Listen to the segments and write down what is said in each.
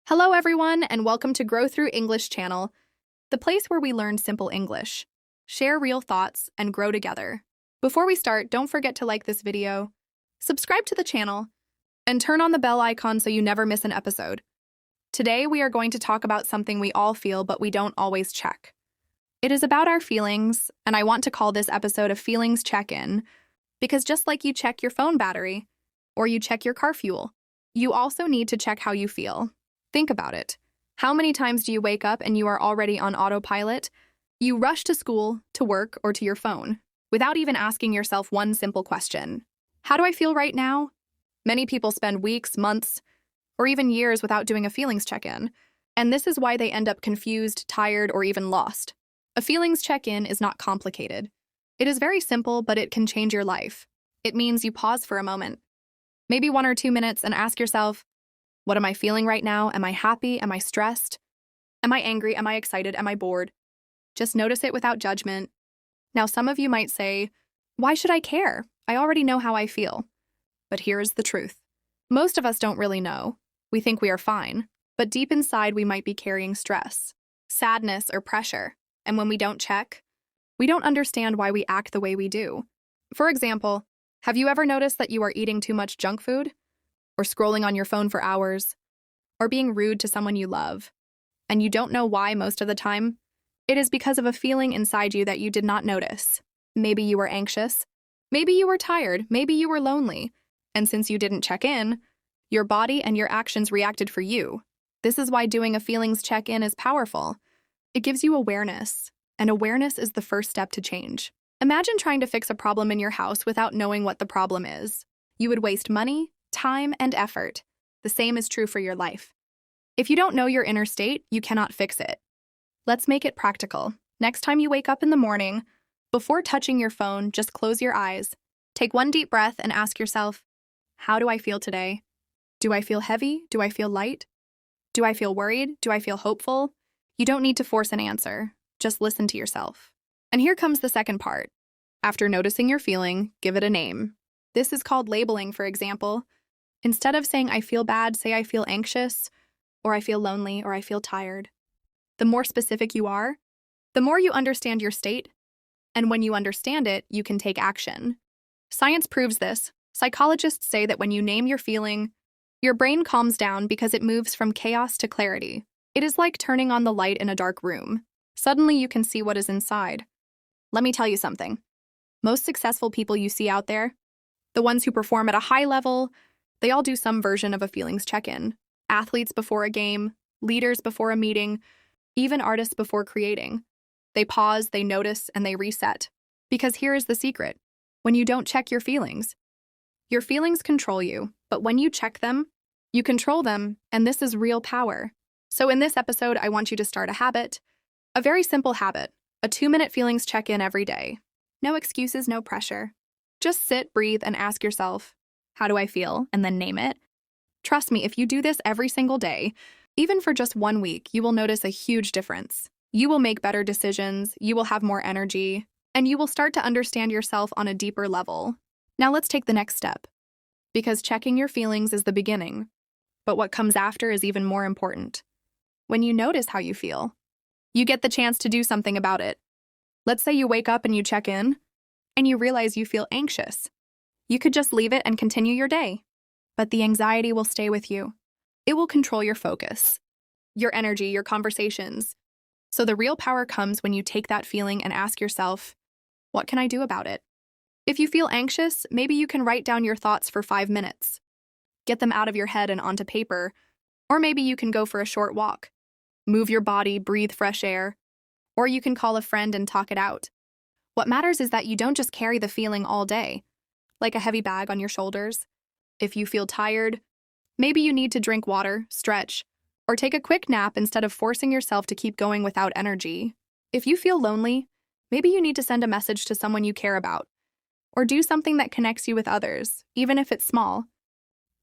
Hello, everyone, and welcome to Grow Through English channel, the place where we learn simple English, share real thoughts, and grow together. Before we start, don't forget to like this video, subscribe to the channel, and turn on the bell icon so you never miss an episode. Today, we are going to talk about something we all feel but we don't always check. It is about our feelings, and I want to call this episode a feelings check-in, because just like you check your phone battery, or you check your car fuel, you also need to check how you feel. Think about it. How many times do you wake up and you are already on autopilot? You rush to school, to work, or to your phone, without even asking yourself one simple question. How do I feel right now? Many people spend weeks, months, or even years without doing a feelings check-in, and this is why they end up confused, tired, or even lost. A feelings check-in is not complicated. It is very simple, but it can change your life. It means you pause for a moment, maybe 1 or 2 minutes, and ask yourself, what am I feeling right now? Am I happy? Am I stressed? Am I angry? Am I excited? Am I bored? Just notice it without judgment. Now, some of you might say, why should I care? I already know how I feel. But here is the truth. Most of us don't really know. We think we are fine, but deep inside we might be carrying stress, sadness, or pressure. And when we don't check, we don't understand why we act the way we do. For example, have you ever noticed that you are eating too much junk food? Or scrolling on your phone for hours, or being rude to someone you love, and you don't know why most of the time? It is because of a feeling inside you that you did not notice. Maybe you were anxious, maybe you were tired, maybe you were lonely, and since you didn't check in, your body and your actions reacted for you. This is why doing a feelings check-in is powerful. It gives you awareness, and awareness is the first step to change. Imagine trying to fix a problem in your house without knowing what the problem is. You would waste money, time, and effort. The same is true for your life. If you don't know your inner state, you cannot fix it. Let's make it practical. Next time you wake up in the morning, before touching your phone, just close your eyes. Take one deep breath and ask yourself, how do I feel today? Do I feel heavy? Do I feel light? Do I feel worried? Do I feel hopeful? You don't need to force an answer. Just listen to yourself. And here comes the second part. After noticing your feeling, give it a name. This is called labeling, for example. Instead of saying, I feel bad, say I feel anxious, or I feel lonely, or I feel tired. The more specific you are, the more you understand your state, and when you understand it, you can take action. Science proves this. Psychologists say that when you name your feeling, your brain calms down because it moves from chaos to clarity. It is like turning on the light in a dark room. Suddenly you can see what is inside. Let me tell you something. Most successful people you see out there, the ones who perform at a high level, they all do some version of a feelings check-in. Athletes before a game, leaders before a meeting, even artists before creating. They pause, they notice, and they reset. Because here is the secret. When you don't check your feelings control you, but when you check them, you control them, and this is real power. So in this episode, I want you to start a habit, a very simple habit, a 2-minute feelings check-in every day. No excuses, no pressure. Just sit, breathe, and ask yourself, how do I feel? And then name it. Trust me, if you do this every single day, even for just 1 week, you will notice a huge difference. You will make better decisions, you will have more energy, and you will start to understand yourself on a deeper level. Now let's take the next step. Because checking your feelings is the beginning, but what comes after is even more important. When you notice how you feel, you get the chance to do something about it. Let's say you wake up and you check in, and you realize you feel anxious. You could just leave it and continue your day. But the anxiety will stay with you. It will control your focus, your energy, your conversations. So the real power comes when you take that feeling and ask yourself, what can I do about it? If you feel anxious, maybe you can write down your thoughts for 5 minutes. Get them out of your head and onto paper. Or maybe you can go for a short walk. Move your body, breathe fresh air. Or you can call a friend and talk it out. What matters is that you don't just carry the feeling all day, like a heavy bag on your shoulders. If you feel tired, maybe you need to drink water, stretch, or take a quick nap instead of forcing yourself to keep going without energy. If you feel lonely, maybe you need to send a message to someone you care about, or do something that connects you with others, even if it's small.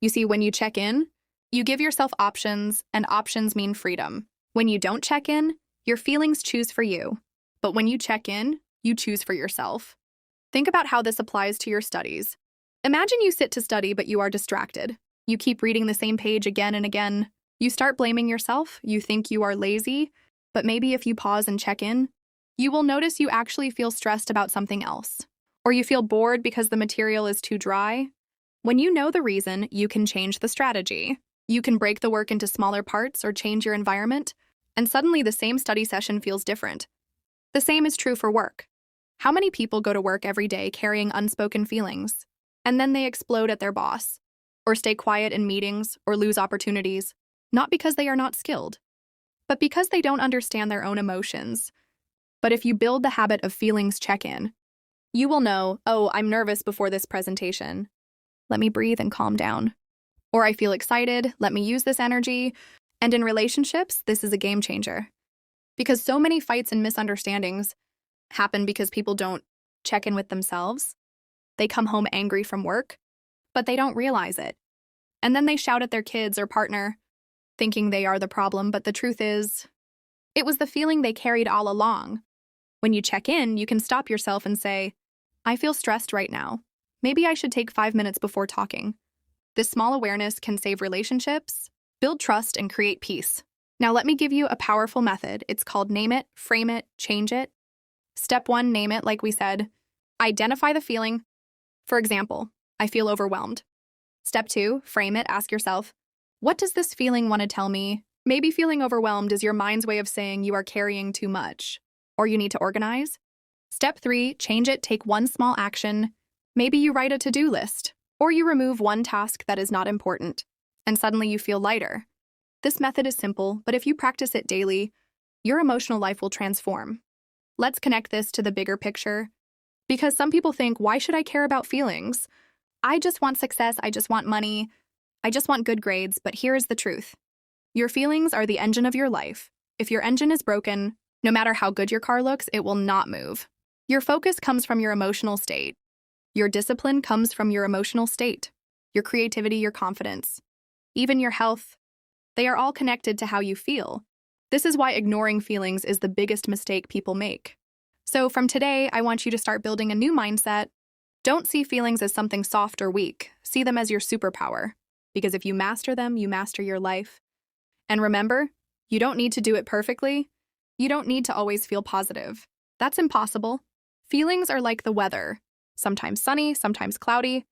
You see, when you check in, you give yourself options, and options mean freedom. When you don't check in, your feelings choose for you. But when you check in, you choose for yourself. Think about how this applies to your studies. Imagine you sit to study, but you are distracted. You keep reading the same page again and again. You start blaming yourself, you think you are lazy, but maybe if you pause and check in, you will notice you actually feel stressed about something else. Or you feel bored because the material is too dry. When you know the reason, you can change the strategy. You can break the work into smaller parts or change your environment, and suddenly the same study session feels different. The same is true for work. How many people go to work every day carrying unspoken feelings, and then they explode at their boss, or stay quiet in meetings, or lose opportunities, not because they are not skilled, but because they don't understand their own emotions. But if you build the habit of feelings check-in, you will know, oh, I'm nervous before this presentation. Let me breathe and calm down. Or I feel excited, let me use this energy. And in relationships, this is a game changer. Because so many fights and misunderstandings happen because people don't check in with themselves. They come home angry from work, but they don't realize it. And then they shout at their kids or partner, thinking they are the problem, but the truth is, it was the feeling they carried all along. When you check in, you can stop yourself and say, I feel stressed right now. Maybe I should take 5 minutes before talking. This small awareness can save relationships, build trust, and create peace. Now let me give you a powerful method. It's called name it, frame it, change it. Step 1, name it, like we said. Identify the feeling. For example, I feel overwhelmed. Step 2, frame it, ask yourself, what does this feeling want to tell me? Maybe feeling overwhelmed is your mind's way of saying you are carrying too much, or you need to organize. Step 3, change it, take one small action. Maybe you write a to-do list, or you remove one task that is not important, and suddenly you feel lighter. This method is simple, but if you practice it daily, your emotional life will transform. Let's connect this to the bigger picture, because some people think, why should I care about feelings? I just want success, I just want money, I just want good grades, but here is the truth. Your feelings are the engine of your life. If your engine is broken, no matter how good your car looks, it will not move. Your focus comes from your emotional state. Your discipline comes from your emotional state. Your creativity, your confidence, even your health. They are all connected to how you feel. This is why ignoring feelings is the biggest mistake people make. So from today, I want you to start building a new mindset. Don't see feelings as something soft or weak. See them as your superpower. Because if you master them, you master your life. And remember, you don't need to do it perfectly. You don't need to always feel positive. That's impossible. Feelings are like the weather. Sometimes sunny, sometimes cloudy,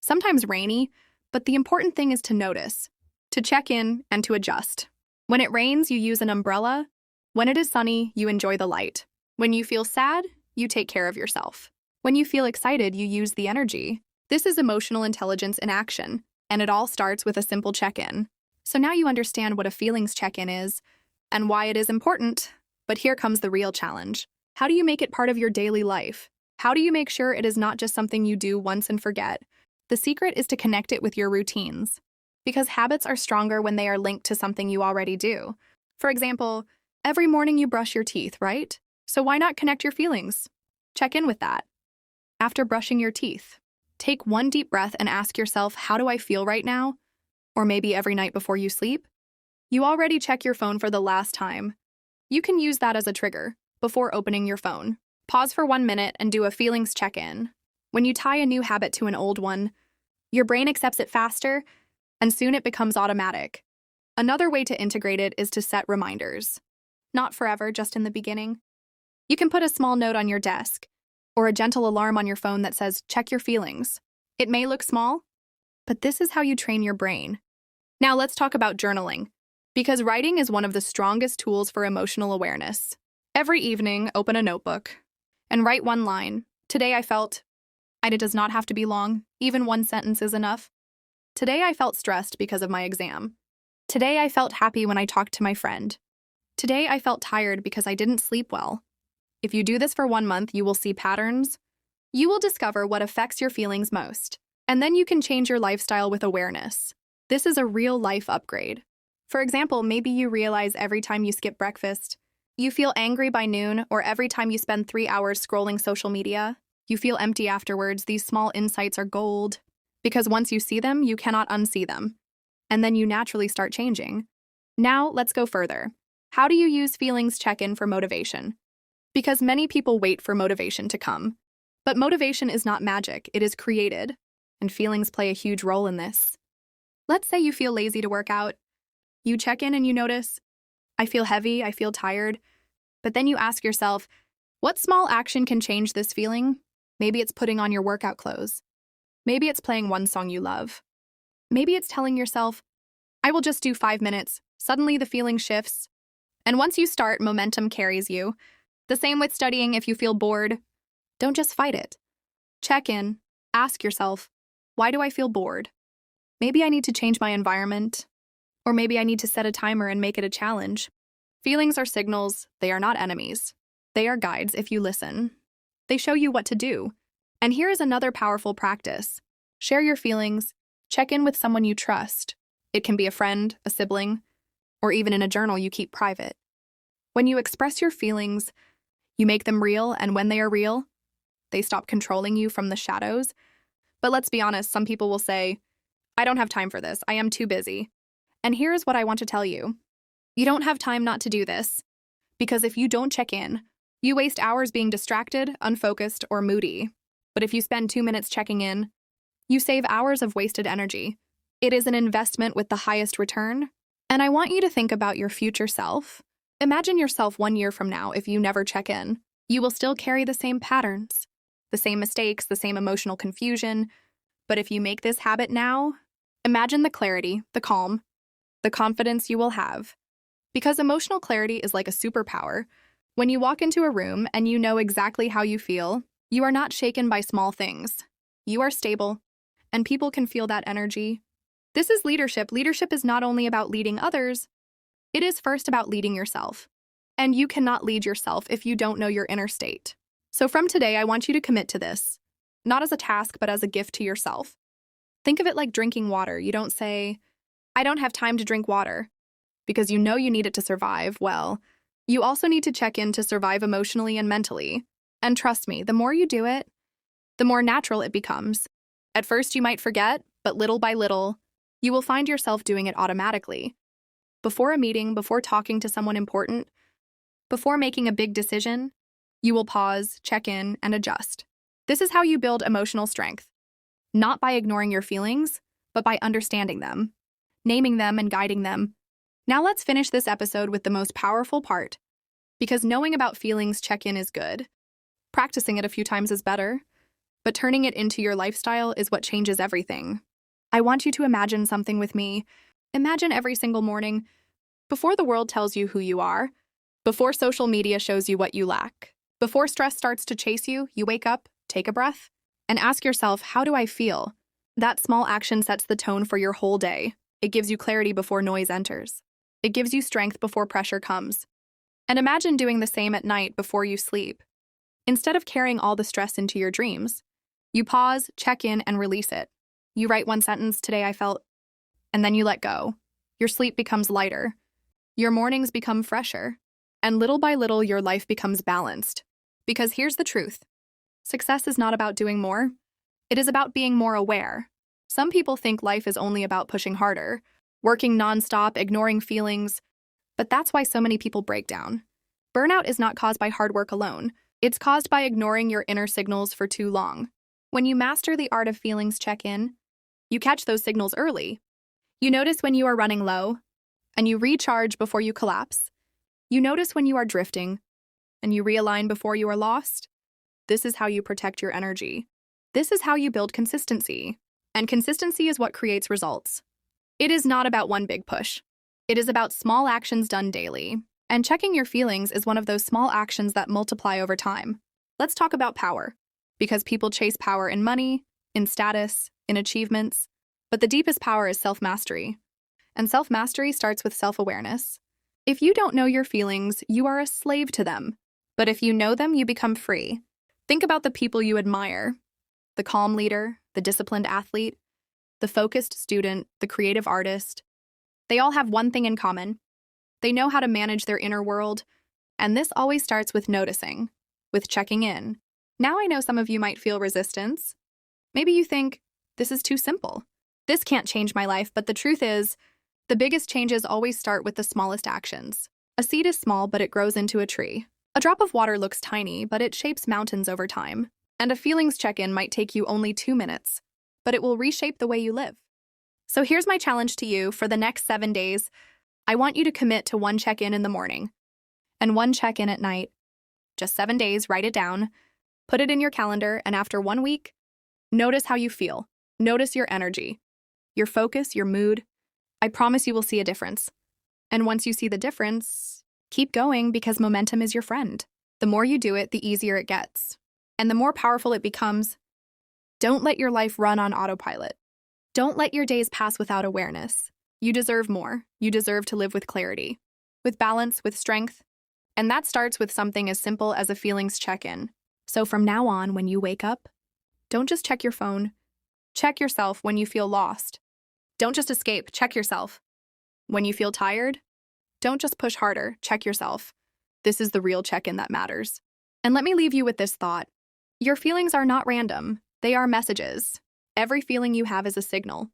sometimes rainy, but the important thing is to notice, to check in, and to adjust. When it rains, you use an umbrella. When it is sunny, you enjoy the light. When you feel sad, you take care of yourself. When you feel excited, you use the energy. This is emotional intelligence in action, and it all starts with a simple check-in. So now you understand what a feelings check-in is and why it is important. But here comes the real challenge. How do you make it part of your daily life? How do you make sure it is not just something you do once and forget? The secret is to connect it with your routines. Because habits are stronger when they are linked to something you already do. For example, every morning you brush your teeth, right? So why not connect your feelings? Check in with that. After brushing your teeth, take one deep breath and ask yourself, how do I feel right now? Or maybe every night before you sleep? You already check your phone for the last time. You can use that as a trigger before opening your phone. Pause for 1 minute and do a feelings check-in. When you tie a new habit to an old one, your brain accepts it faster, and soon it becomes automatic. Another way to integrate it is to set reminders. Not forever, just in the beginning. You can put a small note on your desk, or a gentle alarm on your phone that says, check your feelings. It may look small, but this is how you train your brain. Now let's talk about journaling, because writing is one of the strongest tools for emotional awareness. Every evening, open a notebook and write one line. Today I felt, and it does not have to be long, even one sentence is enough. Today I felt stressed because of my exam. Today I felt happy when I talked to my friend. Today I felt tired because I didn't sleep well. If you do this for 1 month, you will see patterns. You will discover what affects your feelings most. And then you can change your lifestyle with awareness. This is a real life upgrade. For example, maybe you realize every time you skip breakfast, you feel angry by noon, or every time you spend 3 hours scrolling social media, you feel empty afterwards. These small insights are gold. Because once you see them, you cannot unsee them. And then you naturally start changing. Now, let's go further. How do you use feelings check-in for motivation? Because many people wait for motivation to come. But motivation is not magic, it is created. And feelings play a huge role in this. Let's say you feel lazy to work out. You check in and you notice, I feel heavy, I feel tired. But then you ask yourself, what small action can change this feeling? Maybe it's putting on your workout clothes. Maybe it's playing one song you love. Maybe it's telling yourself, I will just do 5 minutes. Suddenly the feeling shifts. And once you start, momentum carries you. The same with studying. If you feel bored, don't just fight it. Check in. Ask yourself, why do I feel bored? Maybe I need to change my environment. Or maybe I need to set a timer and make it a challenge. Feelings are signals. They are not enemies. They are guides if you listen. They show you what to do. And here is another powerful practice. Share your feelings. Check in with someone you trust. It can be a friend, a sibling, or even in a journal you keep private. When you express your feelings, you make them real, and when they are real, they stop controlling you from the shadows. But let's be honest, some people will say, I don't have time for this. I am too busy. And here's what I want to tell you. You don't have time not to do this. Because if you don't check in, you waste hours being distracted, unfocused, or moody. But if you spend 2 minutes checking in, you save hours of wasted energy. It is an investment with the highest return. And I want you to think about your future self. Imagine yourself 1 year from now if you never check in. You will still carry the same patterns, the same mistakes, the same emotional confusion. But if you make this habit now, imagine the clarity, the calm, the confidence you will have. Because emotional clarity is like a superpower. When you walk into a room and you know exactly how you feel, you are not shaken by small things. You are stable, and people can feel that energy. This is leadership. Leadership is not only about leading others, it is first about leading yourself. And you cannot lead yourself if you don't know your inner state. So from today, I want you to commit to this, not as a task, but as a gift to yourself. Think of it like drinking water. You don't say, I don't have time to drink water, because you know you need it to survive. Well, you also need to check in to survive emotionally and mentally. And trust me, the more you do it, the more natural it becomes. At first, you might forget, but little by little, you will find yourself doing it automatically. Before a meeting, before talking to someone important, before making a big decision, you will pause, check in, and adjust. This is how you build emotional strength. Not by ignoring your feelings, but by understanding them, naming them, and guiding them. Now let's finish this episode with the most powerful part. Because knowing about feelings check-in is good. Practicing it a few times is better. But turning it into your lifestyle is what changes everything. I want you to imagine something with me. Imagine every single morning, before the world tells you who you are, before social media shows you what you lack, before stress starts to chase you, you wake up, take a breath, and ask yourself, how do I feel? That small action sets the tone for your whole day. It gives you clarity before noise enters. It gives you strength before pressure comes. And imagine doing the same at night before you sleep. Instead of carrying all the stress into your dreams, you pause, check in, and release it. You write one sentence, today I felt, and then you let go. Your sleep becomes lighter. Your mornings become fresher. And little by little, your life becomes balanced. Because here's the truth. Success is not about doing more. It is about being more aware. Some people think life is only about pushing harder, working nonstop, ignoring feelings. But that's why so many people break down. Burnout is not caused by hard work alone. It's caused by ignoring your inner signals for too long. When you master the art of feelings check-in, you catch those signals early. You notice when you are running low, and you recharge before you collapse. You notice when you are drifting, and you realign before you are lost. This is how you protect your energy. This is how you build consistency. And consistency is what creates results. It is not about one big push. It is about small actions done daily. And checking your feelings is one of those small actions that multiply over time. Let's talk about power. Because people chase power in money, in status, in achievements. But the deepest power is self-mastery. And self-mastery starts with self-awareness. If you don't know your feelings, you are a slave to them. But if you know them, you become free. Think about the people you admire. The calm leader, the disciplined athlete, the focused student, the creative artist. They all have one thing in common. They know how to manage their inner world. And this always starts with noticing, with checking in. Now I know some of you might feel resistance. Maybe you think, this is too simple. This can't change my life, but the truth is, the biggest changes always start with the smallest actions. A seed is small, but it grows into a tree. A drop of water looks tiny, but it shapes mountains over time. And a feelings check-in might take you only 2 minutes, but it will reshape the way you live. So here's my challenge to you for the next 7 days. I want you to commit to one check-in in the morning and one check-in at night. Just 7 days, write it down, put it in your calendar, and after 1 week, notice how you feel. Notice your energy, your focus, your mood. I promise you will see a difference. And once you see the difference, keep going because momentum is your friend. The more you do it, the easier it gets. And the more powerful it becomes. Don't let your life run on autopilot. Don't let your days pass without awareness. You deserve more. You deserve to live with clarity, with balance, with strength. And that starts with something as simple as a feelings check-in. So from now on, when you wake up, don't just check your phone. Check yourself when you feel lost. Don't just escape, check yourself. When you feel tired, don't just push harder, check yourself. This is the real check-in that matters. And let me leave you with this thought. Your feelings are not random. They are messages. Every feeling you have is a signal.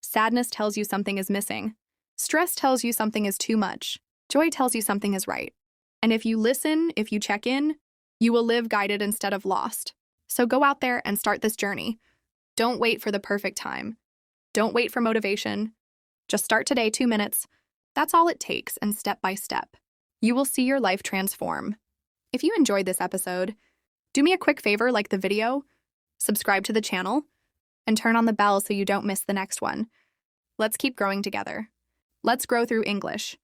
Sadness tells you something is missing. Stress tells you something is too much. Joy tells you something is right. And if you listen, if you check in, you will live guided instead of lost. So go out there and start this journey. Don't wait for the perfect time. Don't wait for motivation. Just start today, 2 minutes. That's all it takes, and step by step, you will see your life transform. If you enjoyed this episode, do me a quick favor, like the video, subscribe to the channel, and turn on the bell so you don't miss the next one. Let's keep growing together. Let's grow through English.